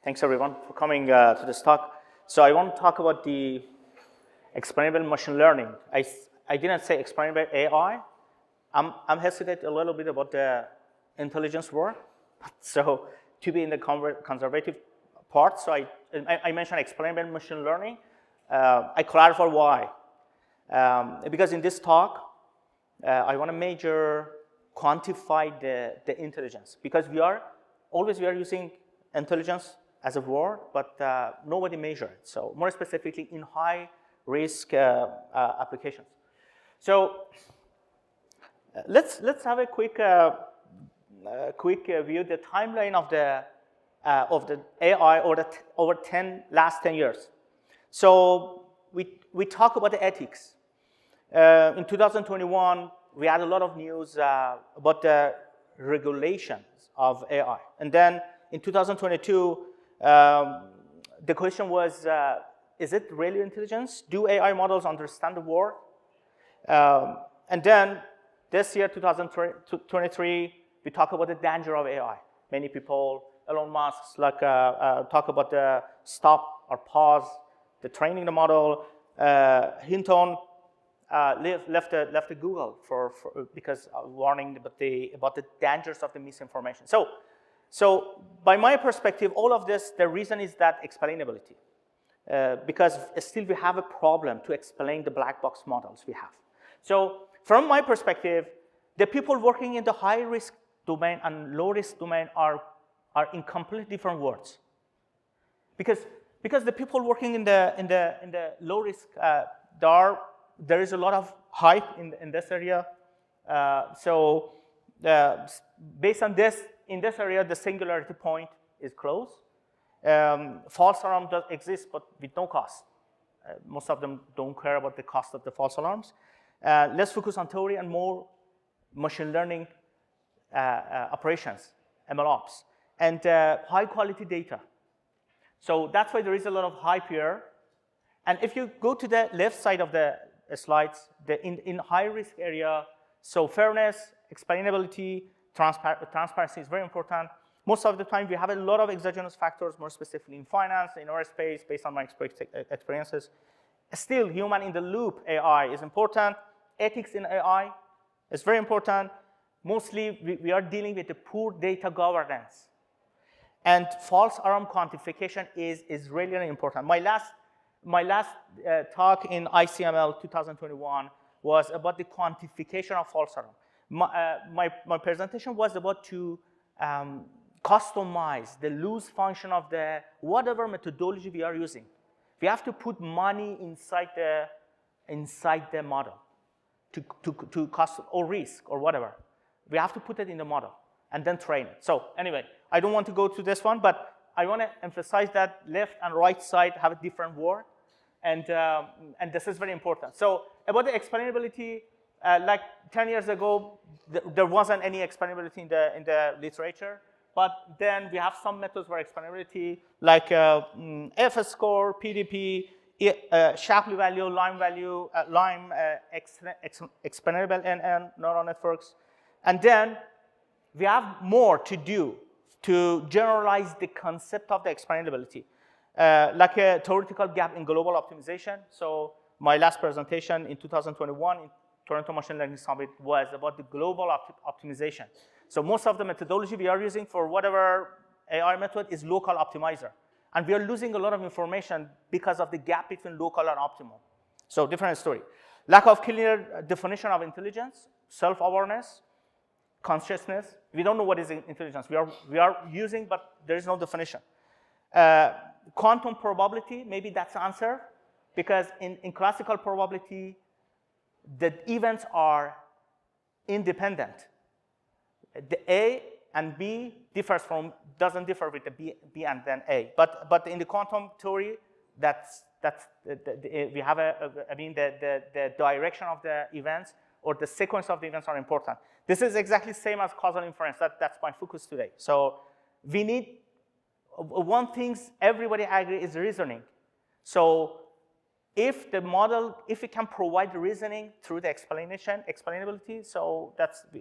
Thanks everyone for coming to this talk. So I want to talk about the explainable machine learning. I didn't say explainable AI. I'm hesitant a little bit about the intelligence word. So to be in the conservative part, so I mentioned explainable machine learning. I clarify why. Because in this talk, I want to measure, quantify the intelligence. Because we are using intelligence as a word, but nobody measures it. So more specifically in high risk applications. So let's have a quick view the timeline of the AI over last 10 years. So we talk about the ethics. In 2021, we had a lot of news about the regulations of AI, and then in 2022, the question was, is it really intelligence? Do AI models understand the world? And then this year, 2023, we talk about the danger of AI. Many people, Elon Musk, talk about the stop or pause, the training the model. Hinton left the Google because warning about the dangers of the misinformation. So by my perspective, all of this, the reason is that explainability. Because still we have a problem to explain the black box models we have. So from my perspective, the people working in the high risk domain and low risk domain are in completely different worlds. Because the people working in the low risk, there is a lot of hype in this area. So based on this, in this area, the singularity point is close. False alarm does exist, but with no cost. Most of them don't care about the cost of the false alarms. Let's focus on theory and more machine learning operations, MLOps, and high quality data. So that's why there is a lot of hype here. And if you go to the left side of the slides, in high risk area, so fairness, explainability, transparency is very important. Most of the time, we have a lot of exogenous factors, more specifically in finance, in aerospace, based on my experiences. Still, human in the loop AI is important. Ethics in AI is very important. Mostly, we are dealing with the poor data governance. And false alarm quantification is really important. My last talk in ICML 2021 was about the quantification of false alarm. My presentation was about to customize the loose function of the whatever methodology we are using. We have to put money inside the model to cost or risk or whatever. We have to put it in the model and then train it. So anyway, I don't want to go to this one, but I want to emphasize that left and right side have a different word, and this is very important. So about the explainability, like 10 years ago, there wasn't any explainability in the literature, but then we have some methods for explainability, like F-score, PDP, Shapley value, Lime value, explainable and neural networks. And then we have more to do to generalize the concept of the explainability, like a theoretical gap in global optimization. So my last presentation in 2021 in Toronto Machine Learning Summit was about the global optimization. So most of the methodology we are using for whatever AI method is local optimizer. And we are losing a lot of information because of the gap between local and optimal. So different story. Lack of clear definition of intelligence, self-awareness, consciousness. We don't know what is intelligence. We are using, but there is no definition. Quantum probability, maybe that's the answer. Because in classical probability, the events are independent. The A and B doesn't differ with the B and then A. But in the quantum theory, we have the direction of the events or the sequence of the events are important. This is exactly the same as causal inference. That's my focus today. So we need one thing everybody agree is reasoning. So if the model, if it can provide reasoning through the explainability, so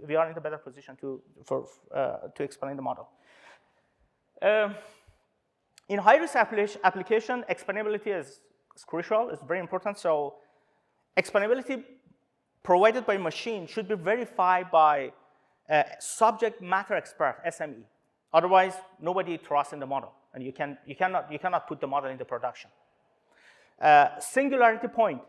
we are in a better position to explain the model. in high-risk application, explainability is crucial. It's very important. So explainability provided by machine should be verified by a subject matter expert, SME. Otherwise, nobody trusts in the model, and you cannot put the model into production. Singularity point.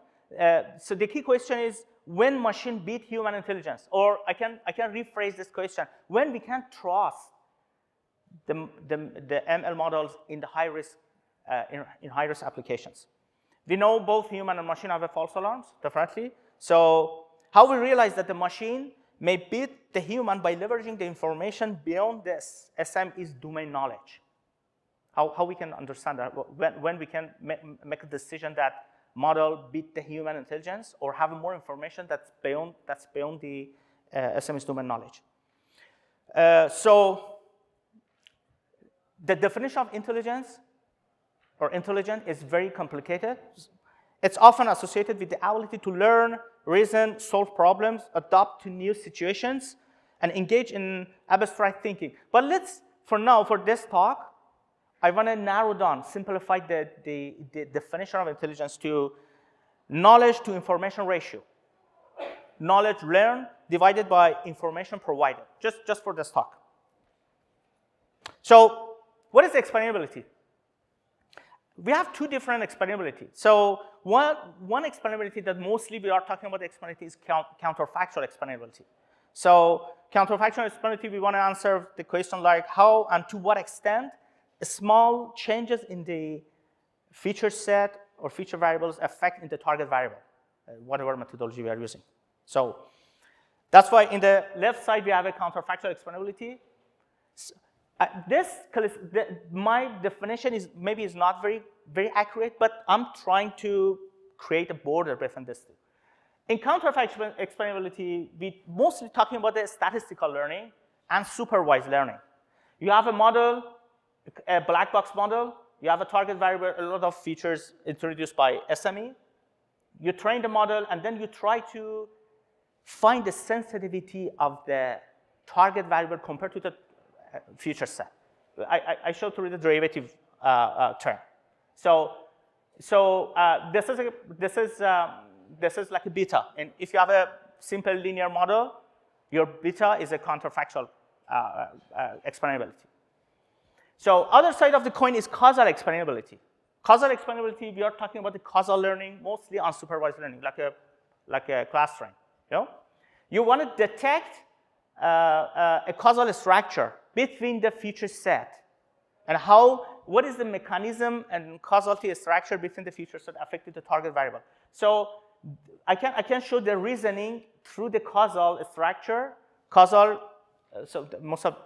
So the key question is when machine beat human intelligence, or I can rephrase this question: when we can trust the ML models in the high risk in high risk applications. We know both human and machine have a false alarms, definitely. So how we realize that the machine may beat the human by leveraging the information beyond this SM is domain knowledge. How we can understand that, when we can make a decision that model beat the human intelligence or have more information that's beyond the SM's domain knowledge. So the definition of intelligence or intelligent is very complicated. It's often associated with the ability to learn, reason, solve problems, adapt to new situations, and engage in abstract thinking. But let's, for now, for this talk, I want to narrow down, simplify the definition of intelligence to knowledge to information ratio. Knowledge learned divided by information provided, just for this talk. So what is explainability? We have two different explainability. So one explainability that mostly we are talking about explainability is counterfactual explainability. So counterfactual explainability, we want to answer the question like how and to what extent small changes in the feature set or feature variables affect in the target variable, whatever methodology we are using. So that's why in the left side we have a counterfactual explainability. My definition is maybe is not very accurate, but I'm trying to create a border between these two. In counterfactual explainability, we're mostly talking about the statistical learning and supervised learning. You have a model, a black box model. You have a target variable, a lot of features introduced by SME. You train the model, and then you try to find the sensitivity of the target variable compared to the feature set. I showed through the derivative term. So this is like a beta. And if you have a simple linear model, your beta is a counterfactual explainability. So other side of the coin is causal explainability. Causal explainability, we are talking about the causal learning, mostly unsupervised learning, like a class train. You want to detect a causal structure between the feature set and what is the mechanism and causality structure between the feature set affecting the target variable. So I can show the reasoning through the causal structure. So most of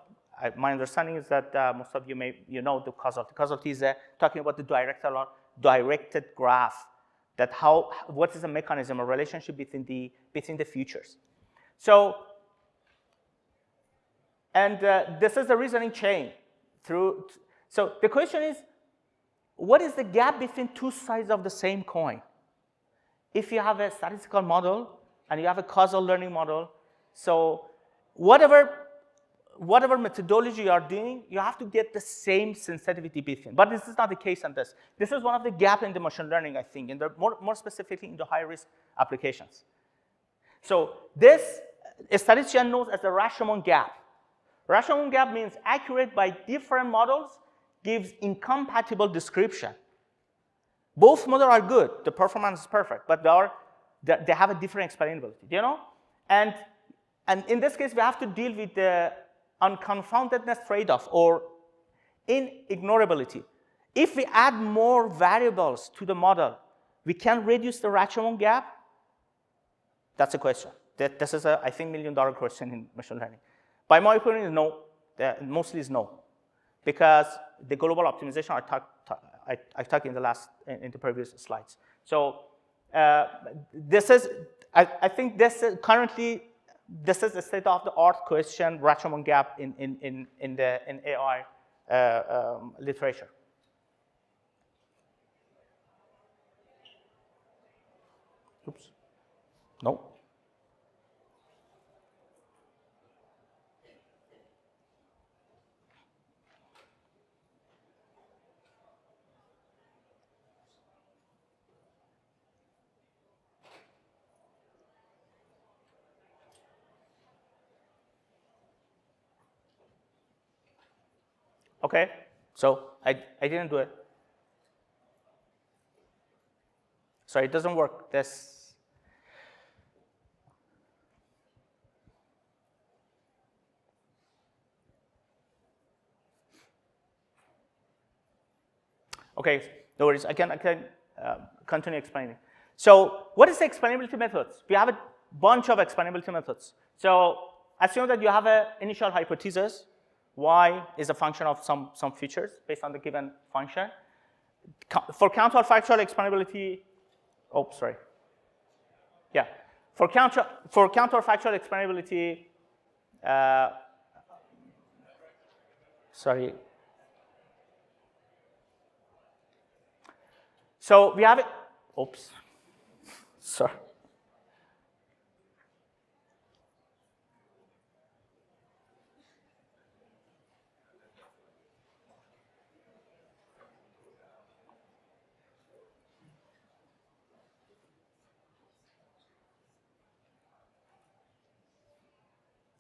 my understanding is that most of you know the causality. Causality is talking about the directed graph. That what is the mechanism or relationship between the features. So. And this is the reasoning chain through. So the question is, what is the gap between two sides of the same coin? If you have a statistical model and you have a causal learning model, so whatever methodology you are doing, you have to get the same sensitivity between. But this is not the case on this. This is one of the gaps in the machine learning, I think, and more specifically in the high-risk applications. So this a statistician knows as the Rashomon gap. Rashomon gap means accurate by different models gives incompatible description. Both models are good, the performance is perfect, but they have a different explainability, And in this case, we have to deal with the unconfoundedness trade-off or inignorability. If we add more variables to the model, we can reduce the Rashomon gap? That's a question. This is I think, $1 million question in machine learning. By my opinion, no. Mostly is no, because the global optimization I talked in the previous slides. So this is I think this is currently this is a state-of-the-art question, Rashomon gap in AI literature. Oops. No. Okay, so I didn't do it. So it doesn't work. This. Okay, no worries. I can continue explaining. So what is the explainability methods? We have a bunch of explainability methods. So assume that you have an initial hypothesis. Y is a function of some features based on the given function. For counterfactual explainability, oh, sorry. Yeah, for counterfactual explainability, sorry. So we have it. Oops. Sorry.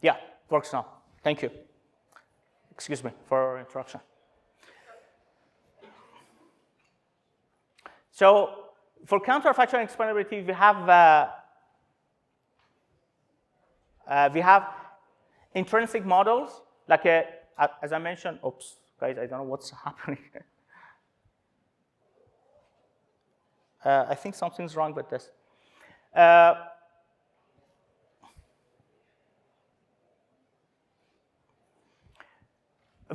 Yeah, works now. Thank you. Excuse me for interruption. So for counterfactual explainability, we have intrinsic models, like as I mentioned. Oops, guys, I don't know what's happening. I think something's wrong with this.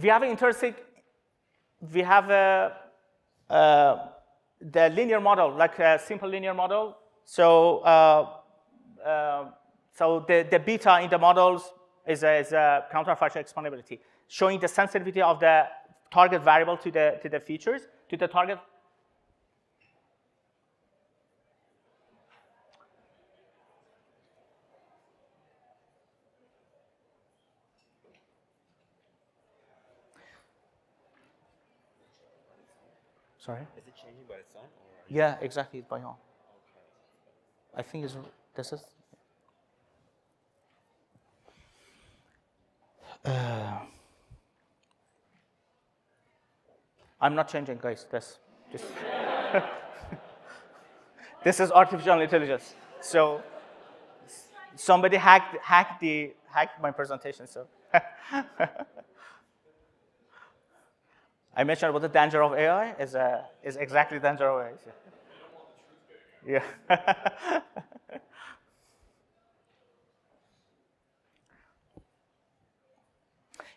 We have an intrinsic. We have the linear model, like a simple linear model. So the beta in the models is a counterfactual explainability, showing the sensitivity of the target variable to the features, to the target. Sorry? Is it changing by its own? Yeah, exactly, it's by own. Okay. I think this is. I'm not changing, guys. This is artificial intelligence. So somebody hacked my presentation. So I mentioned about the danger of AI is exactly the danger of AI. So. Yeah.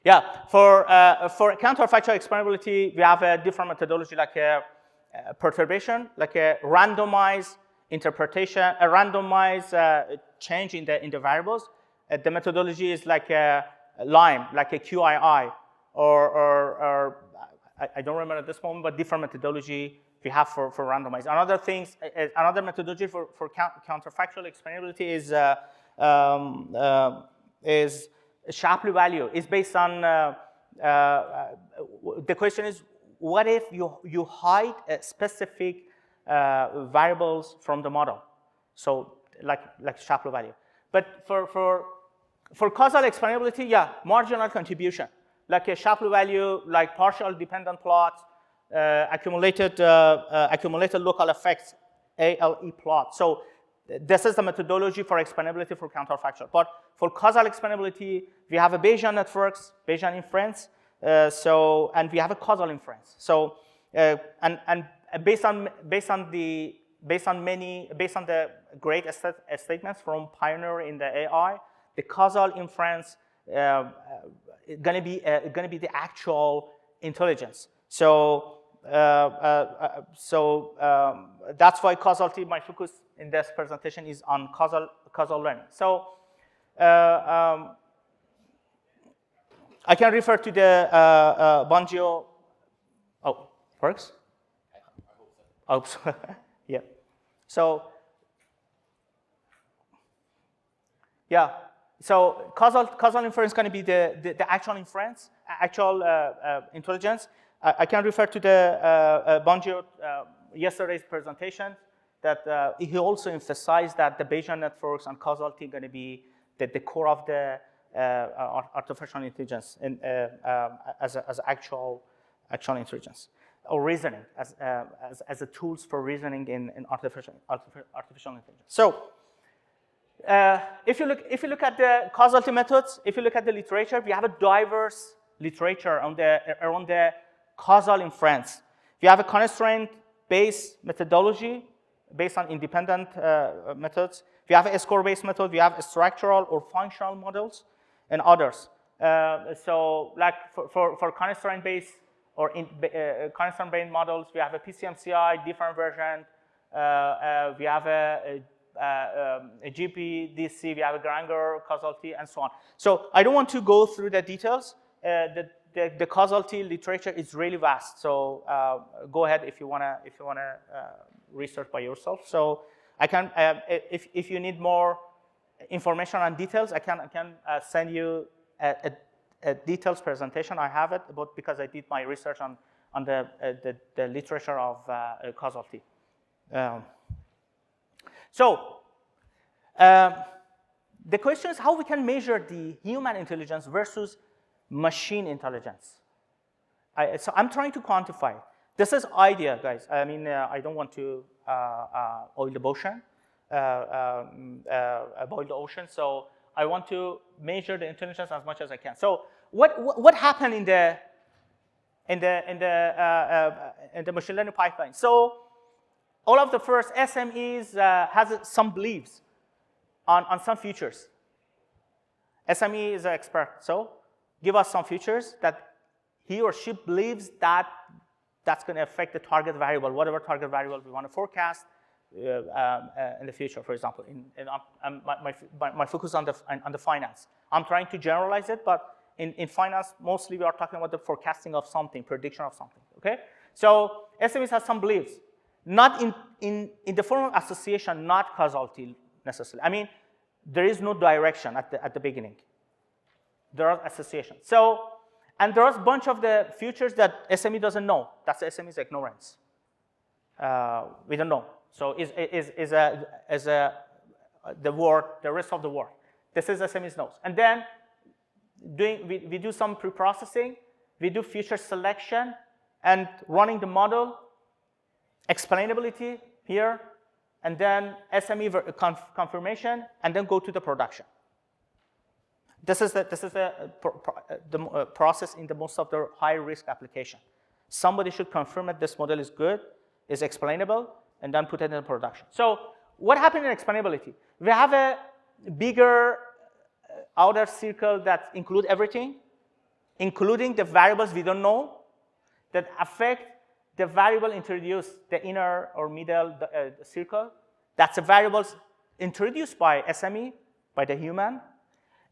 Yeah, for counterfactual explainability, we have a different methodology, like a perturbation, like a randomized interpretation, a randomized change in the variables. The methodology is like a LIME, like a QII, or I don't remember at this moment, but different methodology we have for randomized. Another methodology for counterfactual explainability is Shapley value. Is based on the question is, what if you hide specific variables from the model? So like Shapley value. But for causal explainability, yeah, marginal contribution, like a Shapley value, like partial dependent plots, accumulated local effects, ALE plot. So this is the methodology for explainability for counterfactual. But for causal explainability, we have a Bayesian networks, Bayesian inference, and we have a causal inference. So and based on the great statements from pioneer in the AI, the causal inference gonna be the actual intelligence. So that's why causality, my focus in this presentation is on causal learning. So I can refer to the Bongio. Oh, works? I hope so. Yeah. So yeah. So causal inference is going to be the actual inference, actual intelligence. I can refer to the Bongio yesterday's presentation, that he also emphasized that the Bayesian networks and causality are going to be the core of the artificial intelligence as actual intelligence, or reasoning as a tools for reasoning in artificial intelligence. So if you look at the causality methods, if you look at the literature, we have a diverse literature around the causal inference. We have a constraint-based methodology based on independent methods. We have a score-based method. We have structural or functional models, and others. So, like for constraint-based or constraint-based models, we have a PCMCI different version. We have a GPDC. We have a Granger causality, and so on. So I don't want to go through the details. The causality literature is really vast. So go ahead if you wanna research by yourself. So I can, if you need more information on details, I can send you a details presentation. I have it, but because I did my research on the literature of causality. So the question is how we can measure the human intelligence versus machine intelligence. So I'm trying to quantify. This is idea, guys. I mean, I don't want to oil the ocean. So I want to measure the intelligence as much as I can. So what happened in the machine learning pipeline? So all of the first SMEs has some beliefs on some features. SME is an expert, so give us some features that he or she believes that that's going to affect the target variable, whatever target variable we want to forecast in the future. For example, my focus on the finance. I'm trying to generalize it, but in finance, mostly we are talking about the forecasting of something, prediction of something. Okay, so SMEs have some beliefs, not in the form of association, not causality necessarily. I mean, there is no direction at the beginning. There are associations. So, and there's a bunch of the features that SME doesn't know. That's the SME's ignorance. We don't know. So the rest of the world. This is SME's knows. And then we do some pre-processing. We do feature selection and running the model, explainability here, and then SME confirmation, and then go to the production. This is the process in the most of the high-risk application. Somebody should confirm that this model is good, is explainable, and then put it in production. So what happened in explainability? We have a bigger outer circle that includes everything, including the variables we don't know that affect the variable introduced, the inner or middle circle. That's the variables introduced by SME, by the human.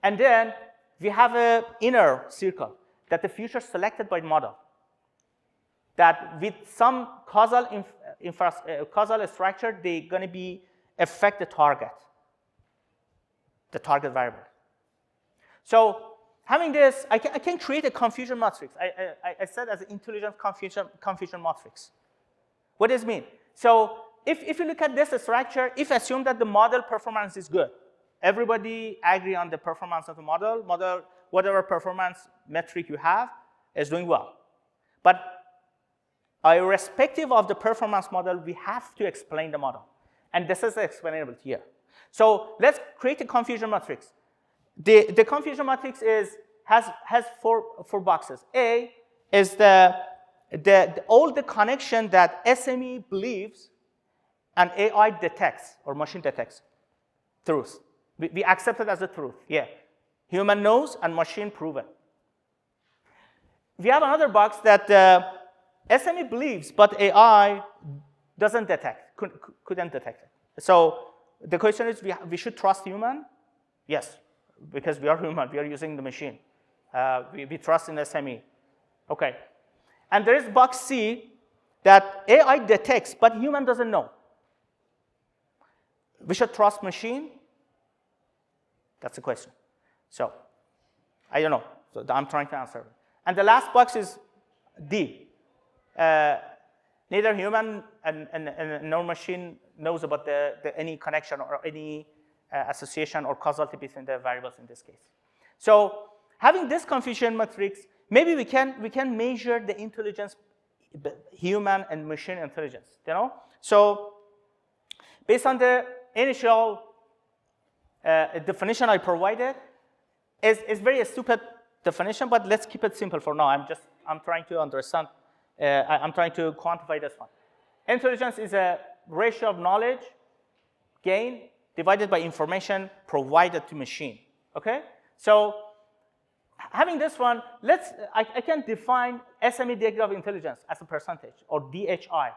And then we have an inner circle that the feature selected by the model. That with some causal structure, they're going to affect the target variable. So having this, I can create a confusion matrix. I said as an intelligent confusion matrix. What does it mean? So if you look at this structure, if assume that the model performance is good, everybody agree on the performance of the model, whatever performance metric you have is doing well. But irrespective of the performance model, we have to explain the model. And this is the explainability here. So let's create a confusion matrix. The confusion matrix has four boxes. A is all the connection that SME believes and AI detects or machine detects. Truth. We accept it as a truth. Yeah. Human knows and machine proven. We have another box that SME believes, but AI doesn't detect, couldn't detect it. So the question is, we should trust human? Yes, because we are human. We are using the machine. We trust in SME. Okay. And there is box C that AI detects, but human doesn't know. We should trust machine? That's the question. So I don't know. So I'm trying to answer. And the last box is D. Neither human and nor machine knows about any connection or any association or causality between the variables in this case. So having this confusion matrix, maybe we can measure the intelligence, human and machine intelligence, you know? So based on the initial definition I provided, is very stupid definition, but let's keep it simple for now. I'm trying to understand, I'm trying to quantify this one. Intelligence is a ratio of knowledge gain divided by information provided to machine, okay? So having this one, I can define SME degree of intelligence as a percentage, or DHI,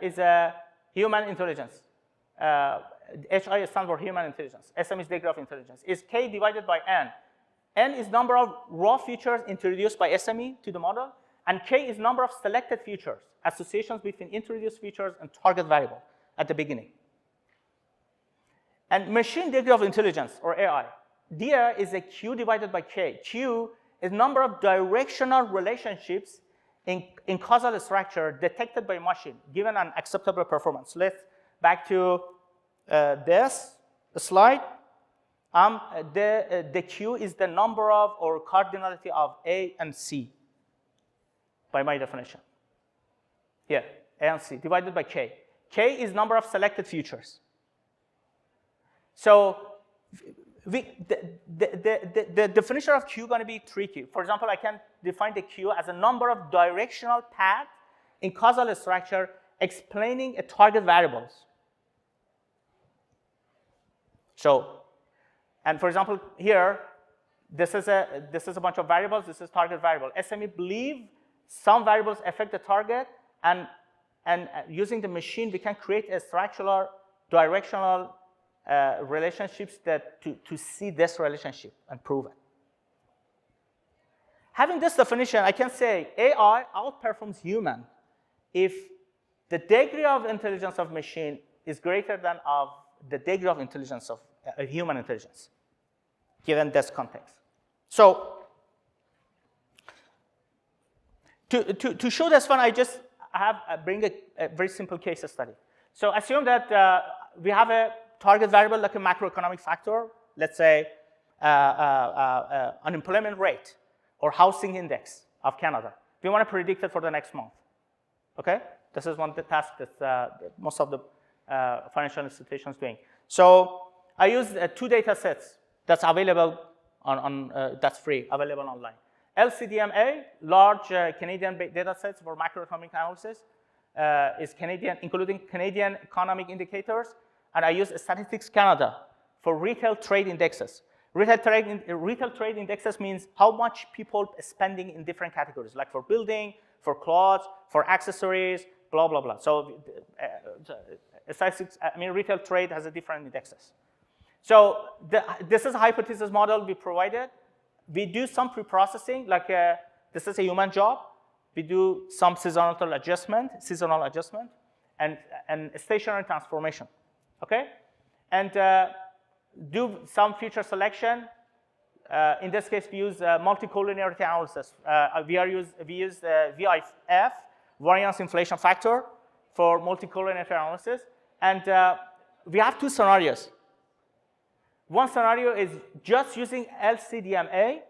is a human intelligence. HI stands for human intelligence. SME's degree of intelligence is K divided by N. N is number of raw features introduced by SME to the model, and K is number of selected features, associations between introduced features and target variable at the beginning. And machine degree of intelligence, or AI, there is a Q divided by K. Q is number of directional relationships in causal structure detected by machine, given an acceptable performance. Let's back to this slide. The Q is the number of, or cardinality of A and C, by my definition. Here, A and C divided by K. K is number of selected features. So the definition of Q is going to be tricky. For example, I can define the Q as a number of directional paths in causal structure explaining a target variables. So, and for example, here, this is a bunch of variables. This is target variable. SME believe some variables affect the target, and using the machine, we can create a structural, directional relationships that to see this relationship and prove it. Having this definition, I can say AI outperforms human if the degree of intelligence of machine is greater than of the degree of intelligence of human intelligence, given this context. So to show this one, I bring a very simple case study. So assume that we have a target variable like a macroeconomic factor, let's say unemployment rate or housing index of Canada. We want to predict it for the next month, okay? This is one task that most of the financial institutions doing. So I use 2 data sets that's available that's free, available online. LCDMA, large Canadian data sets for macroeconomic analysis, is Canadian, including Canadian economic indicators, and I use Statistics Canada for retail trade indexes. Retail trade indexes means how much people spending in different categories, like for building, for clothes, for accessories, blah, blah, blah. So statistics, retail trade has a different indexes. So this is a hypothesis model we provided. We do some pre-processing, like this is a human job. We do some seasonal adjustment, and stationary transformation, okay? And do some feature selection. In this case, we use multicollinearity analysis. We use VIF, variance inflation factor, for multicollinearity analysis. And we have 2 scenarios. One scenario is just using LCDMA,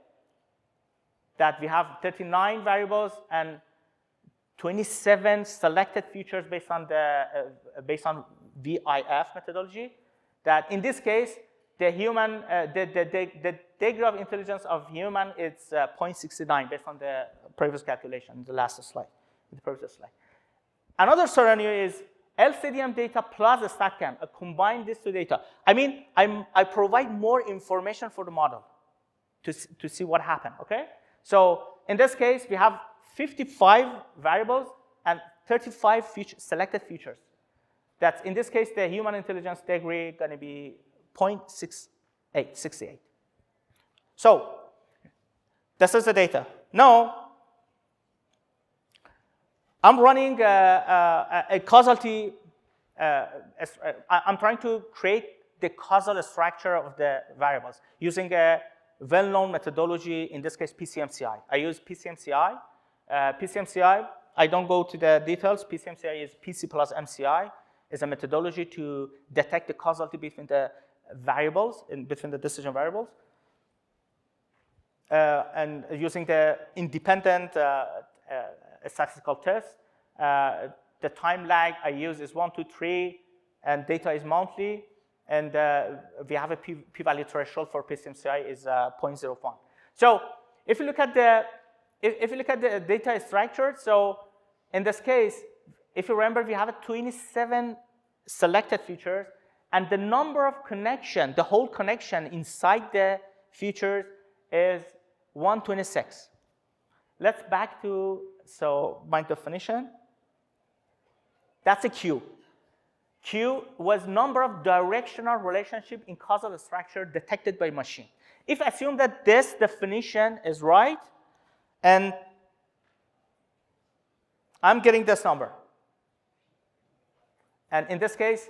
that we have 39 variables and 27 selected features based on VIF methodology. That in this case, the degree of intelligence of human is 0.69 based on the previous calculation, the last slide, the previous slide. Another scenario is LCDM data plus StatCam. I combine these 2 data. I provide more information for the model to see what happened, okay? So in this case, we have 55 variables and 35 selected features. That's, in this case, the human intelligence degree going to be 0.68. So this is the data. Now, I'm running a causality. I'm trying to create the causal structure of the variables using a well-known methodology, in this case, PCMCI. I use PCMCI. PCMCI, I don't go to the details. PCMCI is PC plus MCI. Is a methodology to detect the causality between the variables, between the decision variables. and using the independent statistical test. The time lag I use is 1 to 3, and data is monthly. And we have a p-value threshold for PCMCI is 0.01. So if you look at the data structure, so in this case, if you remember, we have 27 selected features, and the number of connection, the whole connection inside the features is 126. Let's back to my definition. That's a Q. Q was number of directional relationship in causal structure detected by machine. If I assume that this definition is right, and I'm getting this number, and in this case,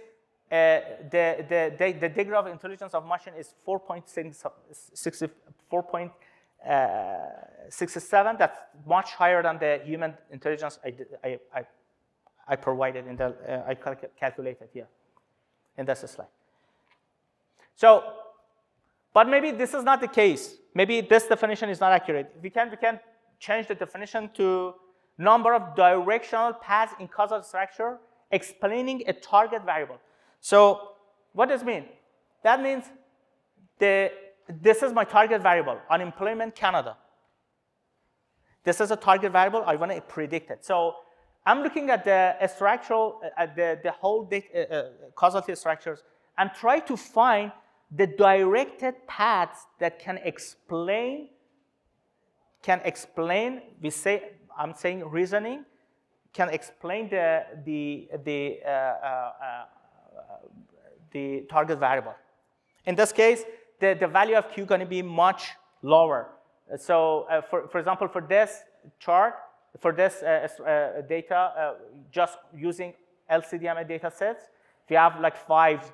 the degree of intelligence of machine is 4.67. That's much higher than the human intelligence I provided in the I calculated here in this slide. So, but maybe this is not the case. Maybe this definition is not accurate. We can change the definition to number of directional paths in causal structure explaining a target variable. So, what does it mean? That means this is my target variable, unemployment Canada. This is a target variable. I want to predict it. So, I'm looking at the structural, at the whole causality structures, and try to find the directed paths that can explain. We say, I'm saying reasoning, can explain the target variable. In this case, the value of Q is going to be much lower. So, for example, for this chart. For this data, just using LCDMA data sets, we have like five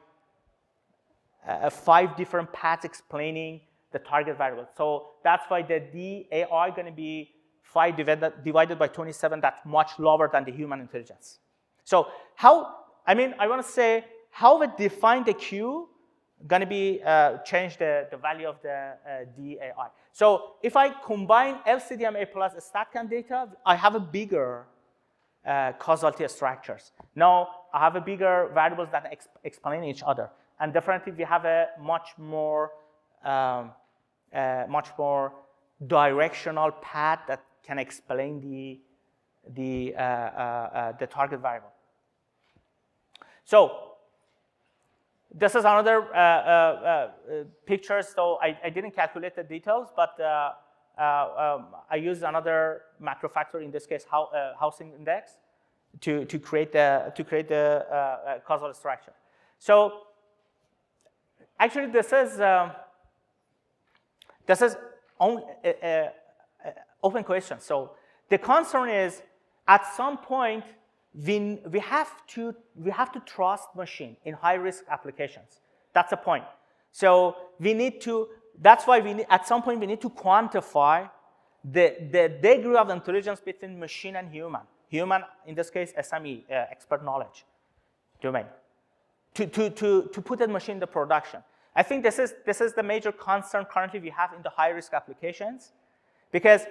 different paths explaining the target variable. So that's why the DAI is going to be 5 divided by 27. That's much lower than the human intelligence. So I want to say how we define the Q going to be change the value of the DAI. So if I combine LCDMA plus StatCan data, I have a bigger causality structures. Now I have a bigger variables that explain each other, and definitely we have a much more directional path that can explain the target variable. So this is another picture. So I didn't calculate the details, but I used another macro factor, in this case housing index, to create the causal structure. So actually, this is only open question. So the concern is at some point we have to trust machine in high risk applications. That's the point. So we need to. That's why at some point we need to quantify the degree of intelligence between machine and human. Human, in this case, SME, expert knowledge domain, to put that machine in the production. I think this is the major concern currently we have in the high risk applications, because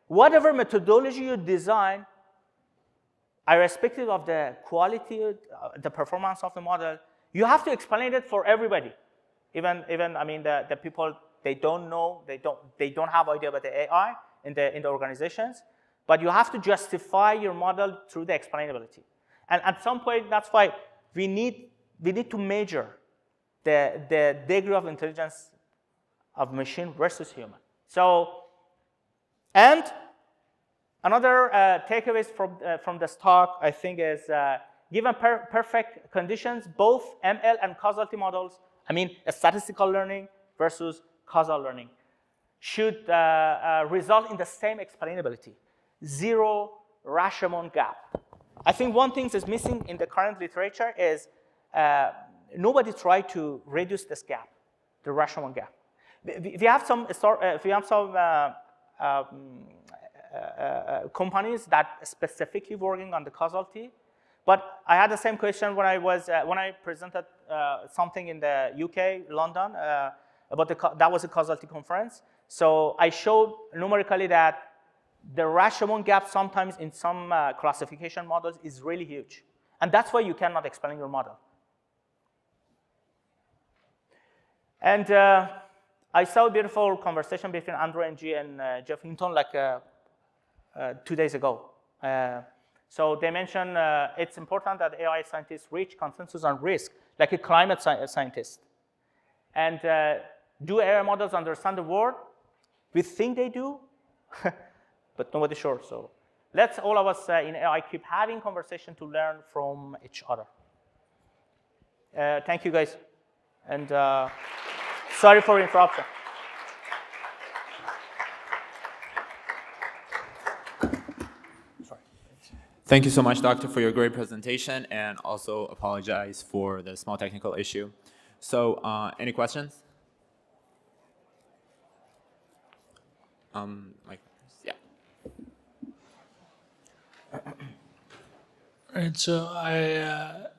whatever methodology you design, irrespective of the quality, the performance of the model, you have to explain it for everybody. Even I mean the people, they don't know, they don't have idea about the AI in the organizations, but you have to justify your model through the explainability. And at some point, that's why we need to measure the degree of intelligence of machine versus human. So, and another takeaways from this talk, I think, is given perfect conditions, both ML and causality models, I mean statistical learning versus causal learning, should result in the same explainability, zero Rashomon gap. I think one thing is missing in the current literature is nobody tried to reduce this gap, the Rashomon gap. We have some companies that specifically working on the causality, but I had the same question when I presented something in the UK, London, about that was a causality conference. So I showed numerically that the Rashomon gap sometimes in some classification models is really huge. And that's why you cannot explain your model. And I saw a beautiful conversation between Andrew Ng and Jeff Hinton like 2 days ago. So they mentioned it's important that AI scientists reach consensus on risk, like a climate scientist. And do AI models understand the world? We think they do, but nobody's sure. So let's all of us in AI keep having conversation to learn from each other. Thank you, guys. And sorry for interruption. Thank you so much, Doctor, for your great presentation, and also apologize for the small technical issue. So any questions? Yeah. All right, so I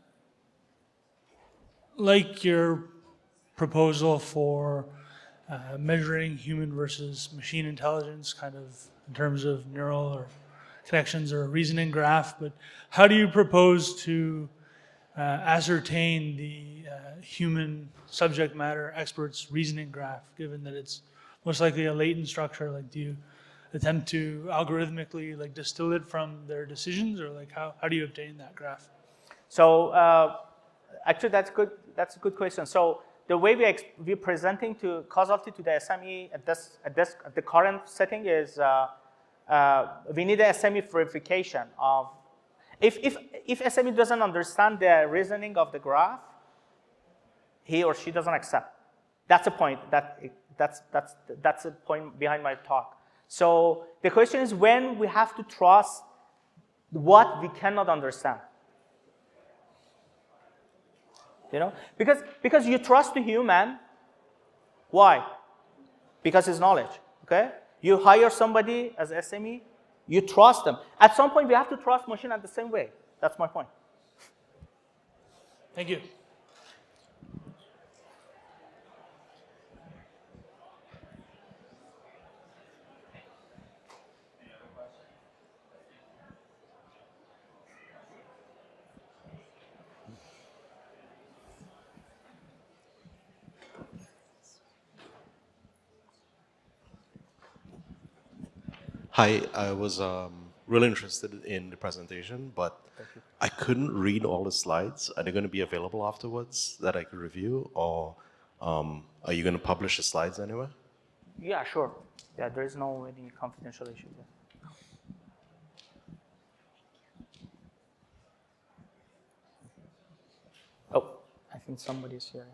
like your proposal for measuring human versus machine intelligence, kind of in terms of neural or connections or a reasoning graph, but how do you propose to ascertain the human subject matter expert's reasoning graph, given that it's most likely a latent structure? Like, do you attempt to algorithmically like distill it from their decisions, or like how do you obtain that graph? So actually, that's good. That's a good question. So the way we're presenting to causality to the SME at the current setting is we need a SME verification of if SME doesn't understand the reasoning of the graph, he or she doesn't accept. That's the point. That's the point behind my talk. So the question is when we have to trust what we cannot understand. You know, because you trust the human. Why? Because it's knowledge. Okay. You hire somebody as SME, you trust them. At some point, we have to trust machine at the same way. That's my point. Thank you. Hi, I was really interested in the presentation, but I couldn't read all the slides. Are they going to be available afterwards that I could review, or are you going to publish the slides anywhere? Yeah, sure. Yeah, there is no any confidential issue there. Oh, I think somebody's here.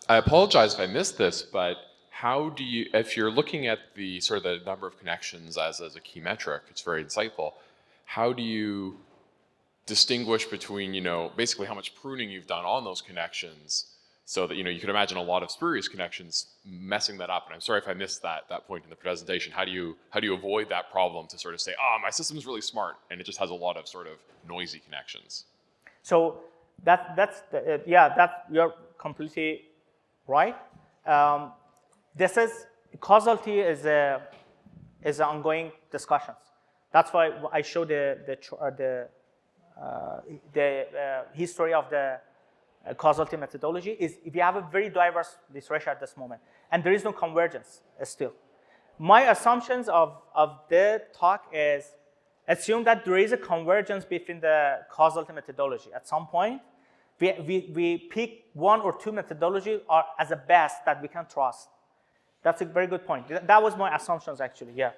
I apologize if I missed this, but how do you, if you're looking at the sort of the number of connections as a key metric, it's very insightful. How do you distinguish between, basically how much pruning you've done on those connections, so that, you could imagine a lot of spurious connections messing that up. And I'm sorry if I missed that point in the presentation. How do you avoid that problem to sort of say, my system's really smart and it just has a lot of sort of noisy connections? So you're completely right. This is causality is ongoing discussions. That's why I show the history of the causality methodology. Is we have a very diverse literature at this moment, and there is no convergence still. My assumptions of the talk is assume that there is a convergence between the causality methodology. At some point, we pick one or two methodology as the best that we can trust. That's a very good point. That was my assumptions, actually. Yeah,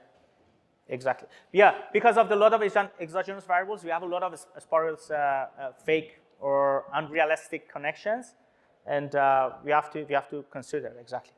exactly. Yeah, because of the lot of exogenous variables, we have a lot of spurious, fake or unrealistic connections, and we have to consider exactly.